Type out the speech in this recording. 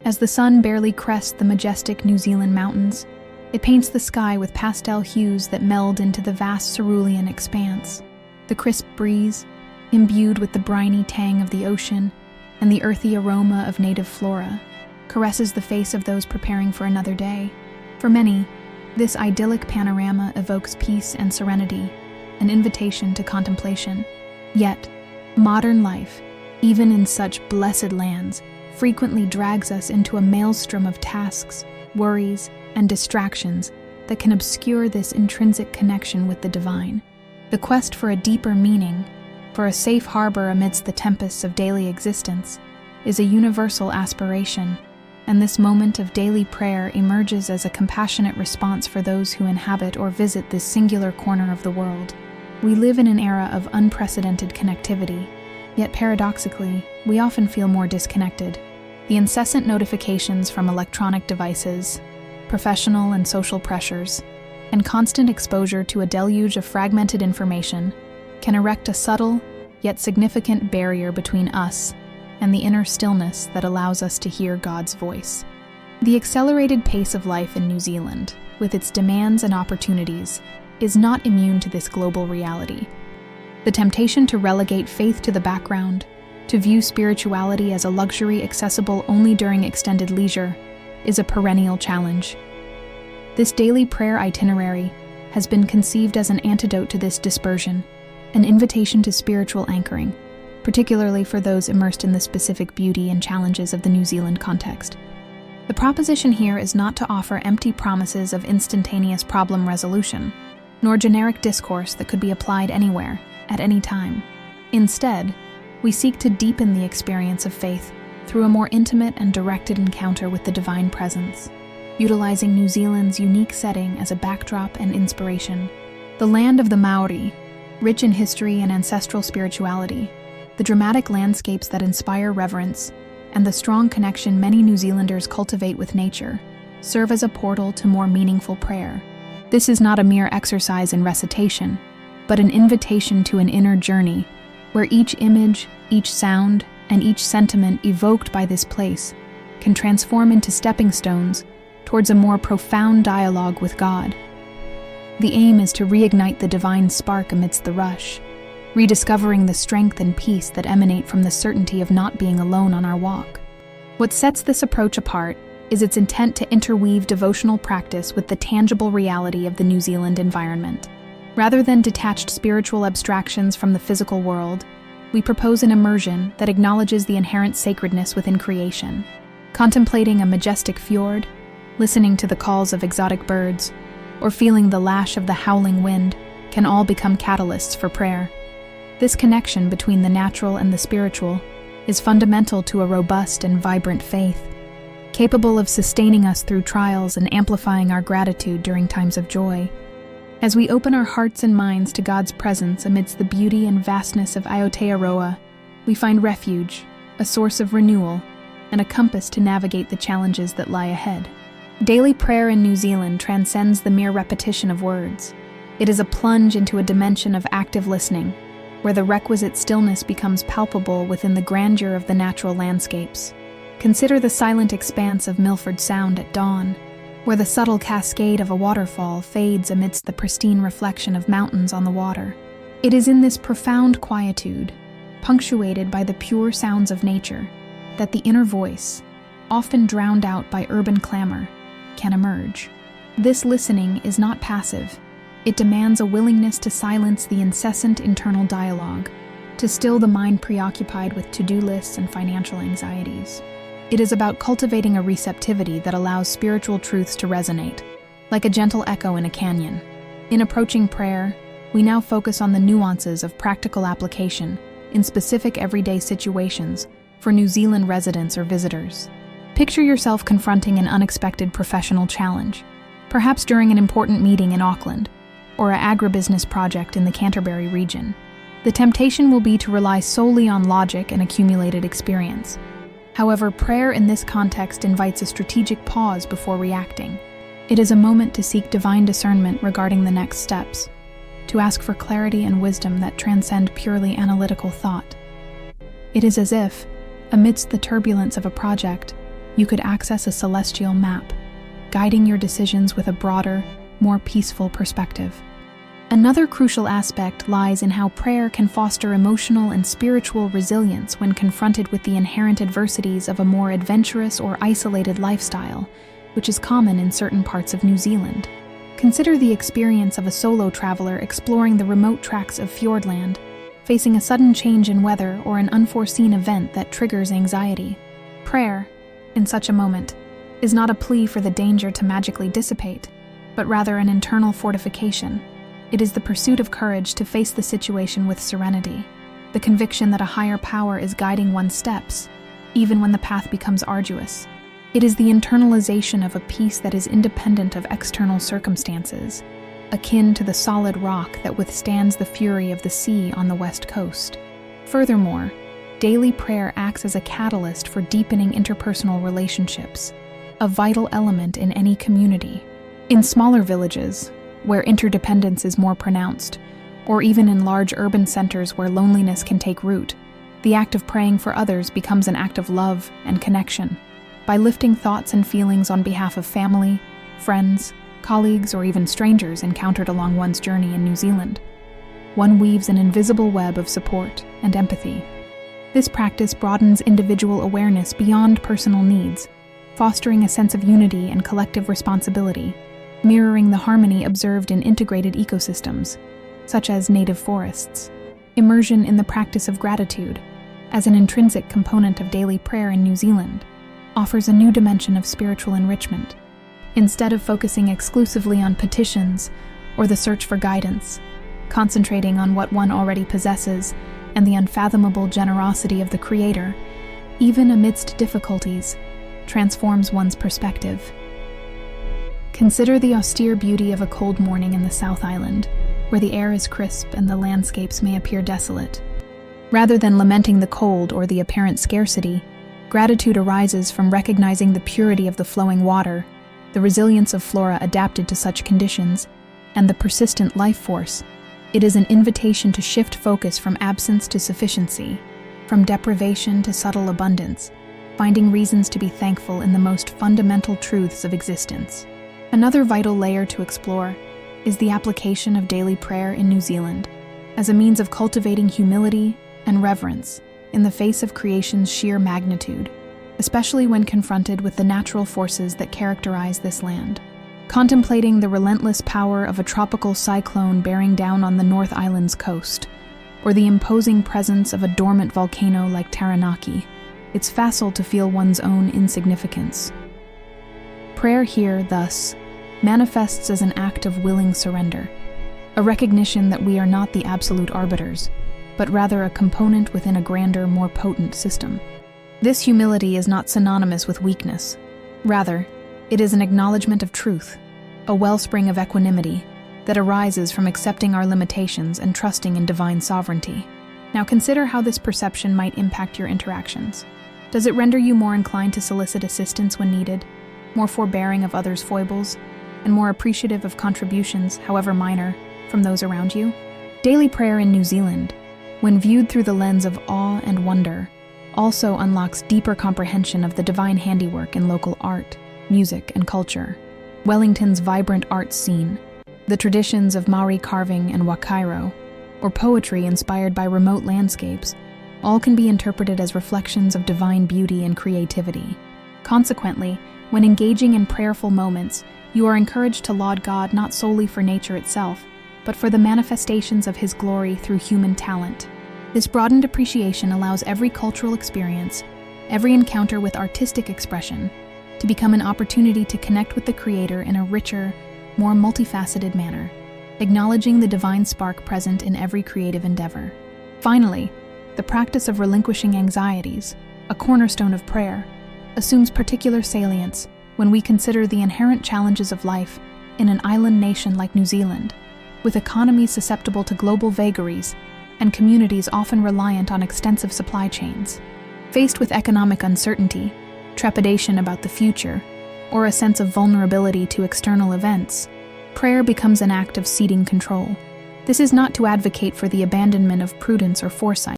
As the sun barely crests the majestic New Zealand mountains, it paints the sky with pastel hues that meld into the vast cerulean expanse. The crisp breeze, imbued with the briny tang of the ocean and the earthy aroma of native flora, caresses the face of those preparing for another day. For many, this idyllic panorama evokes peace and serenity, an invitation to contemplation. Yet, modern life, even in such blessed lands, frequently drags us into a maelstrom of tasks, worries, and distractions that can obscure this intrinsic connection with the divine. The quest for a deeper meaning, for a safe harbor amidst the tempests of daily existence, is a universal aspiration, and this moment of daily prayer emerges as a compassionate response for those who inhabit or visit this singular corner of the world. We live in an era of unprecedented connectivity, yet paradoxically, we often feel more disconnected. The incessant notifications from electronic devices, professional and social pressures, and constant exposure to a deluge of fragmented information can erect a subtle, yet significant barrier between us and the inner stillness that allows us to hear God's voice. The accelerated pace of life in New Zealand, with its demands and opportunities, is not immune to this global reality. The temptation to relegate faith to the background, to view spirituality as a luxury accessible only during extended leisure, is a perennial challenge. This daily prayer itinerary has been conceived as an antidote to this dispersion, an invitation to spiritual anchoring, particularly for those immersed in the specific beauty and challenges of the New Zealand context. The proposition here is not to offer empty promises of instantaneous problem resolution, nor generic discourse that could be applied anywhere, at any time. Instead, we seek to deepen the experience of faith through a more intimate and directed encounter with the divine presence, utilizing New Zealand's unique setting as a backdrop and inspiration. The land of the Maori, rich in history and ancestral spirituality, the dramatic landscapes that inspire reverence, and the strong connection many New Zealanders cultivate with nature, serve as a portal to more meaningful prayer. This is not a mere exercise in recitation, but an invitation to an inner journey, where each image, each sound, and each sentiment evoked by this place can transform into stepping stones towards a more profound dialogue with God. The aim is to reignite the divine spark amidst the rush, rediscovering the strength and peace that emanate from the certainty of not being alone on our walk. What sets this approach apart is its intent to interweave devotional practice with the tangible reality of the New Zealand environment. Rather than detached spiritual abstractions from the physical world, we propose an immersion that acknowledges the inherent sacredness within creation. Contemplating a majestic fjord, listening to the calls of exotic birds, or feeling the lash of the howling wind can all become catalysts for prayer. This connection between the natural and the spiritual is fundamental to a robust and vibrant faith, capable of sustaining us through trials and amplifying our gratitude during times of joy. As we open our hearts and minds to God's presence amidst the beauty and vastness of Aotearoa, we find refuge, a source of renewal, and a compass to navigate the challenges that lie ahead. Daily prayer in New Zealand transcends the mere repetition of words. It is a plunge into a dimension of active listening, where the requisite stillness becomes palpable within the grandeur of the natural landscapes. Consider the silent expanse of Milford Sound at dawn, where the subtle cascade of a waterfall fades amidst the pristine reflection of mountains on the water. It is in this profound quietude, punctuated by the pure sounds of nature, that the inner voice, often drowned out by urban clamor, can emerge. This listening is not passive. It demands a willingness to silence the incessant internal dialogue, to still the mind preoccupied with to-do lists and financial anxieties. It is about cultivating a receptivity that allows spiritual truths to resonate, like a gentle echo in a canyon. In approaching prayer, we now focus on the nuances of practical application in specific everyday situations for New Zealand residents or visitors. Picture yourself confronting an unexpected professional challenge, perhaps during an important meeting in Auckland, or an agribusiness project in the Canterbury region. The temptation will be to rely solely on logic and accumulated experience. However, prayer in this context invites a strategic pause before reacting. It is a moment to seek divine discernment regarding the next steps, to ask for clarity and wisdom that transcend purely analytical thought. It is as if, amidst the turbulence of a project, you could access a celestial map, guiding your decisions with a broader, more peaceful perspective. Another crucial aspect lies in how prayer can foster emotional and spiritual resilience when confronted with the inherent adversities of a more adventurous or isolated lifestyle, which is common in certain parts of New Zealand. Consider the experience of a solo traveler exploring the remote tracts of Fiordland, facing a sudden change in weather or an unforeseen event that triggers anxiety. Prayer, in such a moment, is not a plea for the danger to magically dissipate, but rather an internal fortification. It is the pursuit of courage to face the situation with serenity, the conviction that a higher power is guiding one's steps, even when the path becomes arduous. It is the internalization of a peace that is independent of external circumstances, akin to the solid rock that withstands the fury of the sea on the west coast. Furthermore, daily prayer acts as a catalyst for deepening interpersonal relationships, a vital element in any community. In smaller villages, where interdependence is more pronounced, or even in large urban centers where loneliness can take root, the act of praying for others becomes an act of love and connection. By lifting thoughts and feelings on behalf of family, friends, colleagues, or even strangers encountered along one's journey in New Zealand, one weaves an invisible web of support and empathy. This practice broadens individual awareness beyond personal needs, fostering a sense of unity and collective responsibility, mirroring the harmony observed in integrated ecosystems, such as native forests. Immersion in the practice of gratitude, as an intrinsic component of daily prayer in New Zealand, offers a new dimension of spiritual enrichment. Instead of focusing exclusively on petitions or the search for guidance, concentrating on what one already possesses and the unfathomable generosity of the Creator, even amidst difficulties, transforms one's perspective. Consider the austere beauty of a cold morning in the South Island, where the air is crisp and the landscapes may appear desolate. Rather than lamenting the cold or the apparent scarcity, gratitude arises from recognizing the purity of the flowing water, the resilience of flora adapted to such conditions, and the persistent life force. It is an invitation to shift focus from absence to sufficiency, from deprivation to subtle abundance, finding reasons to be thankful in the most fundamental truths of existence. Another vital layer to explore is the application of daily prayer in New Zealand as a means of cultivating humility and reverence in the face of creation's sheer magnitude, especially when confronted with the natural forces that characterize this land. Contemplating the relentless power of a tropical cyclone bearing down on the North Island's coast, or the imposing presence of a dormant volcano like Taranaki, it's facile to feel one's own insignificance. Prayer here, thus, manifests as an act of willing surrender, a recognition that we are not the absolute arbiters, but rather a component within a grander, more potent system. This humility is not synonymous with weakness. Rather, it is an acknowledgement of truth, a wellspring of equanimity that arises from accepting our limitations and trusting in divine sovereignty. Now consider how this perception might impact your interactions. Does it render you more inclined to solicit assistance when needed, more forbearing of others' foibles, and more appreciative of contributions, however minor, from those around you? Daily prayer in New Zealand, when viewed through the lens of awe and wonder, also unlocks deeper comprehension of the divine handiwork in local art, music, and culture. Wellington's vibrant art scene, the traditions of Maori carving and wakairo, or poetry inspired by remote landscapes, all can be interpreted as reflections of divine beauty and creativity. Consequently, when engaging in prayerful moments, you are encouraged to laud God not solely for nature itself, but for the manifestations of His glory through human talent. This broadened appreciation allows every cultural experience, every encounter with artistic expression, to become an opportunity to connect with the Creator in a richer, more multifaceted manner, acknowledging the divine spark present in every creative endeavor. Finally, the practice of relinquishing anxieties, a cornerstone of prayer, assumes particular salience when we consider the inherent challenges of life in an island nation like New Zealand, with economies susceptible to global vagaries and communities often reliant on extensive supply chains. Faced with economic uncertainty, trepidation about the future, or a sense of vulnerability to external events, prayer becomes an act of ceding control. This is not to advocate for the abandonment of prudence or foresight,